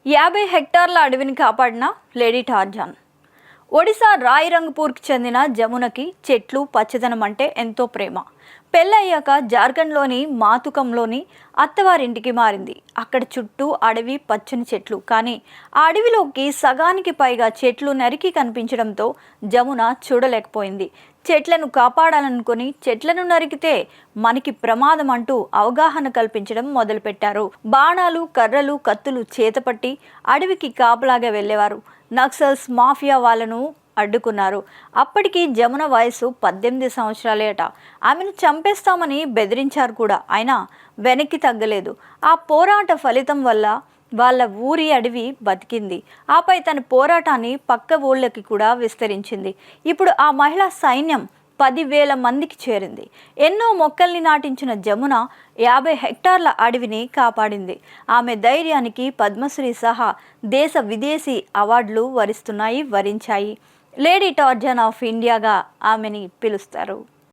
50 హెక్టార్ల అడవిని కాపాడిన లేడీ టార్జాన్. ఒడిశా రాయ్‌రంగ్‌పూర్‌కి చెందిన జమునకి చెట్లు, పచ్చదనం అంటే ఎంతో ప్రేమ. పెళ్ళయ్యాక జార్ఖండ్లోని మాతుకంలోని అత్తవారింటికి మారింది. అక్కడ చుట్టూ అడవి, పచ్చని చెట్లు. కానీ ఆ అడవిలోకి సగానికి పైగా చెట్లు నరికి కనిపించడంతో జమున చూడలేకపోయింది. చెట్లను కాపాడాలనుకుని చెట్లను నరికితే మనకి ప్రమాదం అంటూ అవగాహన కల్పించడం మొదలుపెట్టారు. బాణాలు, కర్రలు, కత్తులు చేతపట్టి అడవికి కాపలాగా వెళ్ళేవారు. నక్సల్స్, మాఫియా వాళ్ళను అడ్డుకున్నారు. అప్పటికి జమున వయసు 18 సంవత్సరాలేట. ఆమెను చంపేస్తామని బెదిరించారు కూడా. అయినా వెనక్కి తగ్గలేదు. ఆ పోరాట ఫలితం వల్ల వాళ్ళ ఊరి అడవి బతికింది. ఆపై తన పోరాటాన్ని పక్క ఊళ్ళకి కూడా విస్తరించింది. ఇప్పుడు ఆ మహిళా సైన్యం 10,000 మందికి చేరింది. ఎన్నో మొక్కల్ని నాటించిన జమున 50 హెక్టార్ల అడవిని కాపాడింది. ఆమె ధైర్యానికి పద్మశ్రీ సహా దేశ విదేశీ అవార్డులు వరించాయి. లేడీ టార్జాన్ ఆఫ్ ఇండియాగా ఆమెని పిలుస్తారు.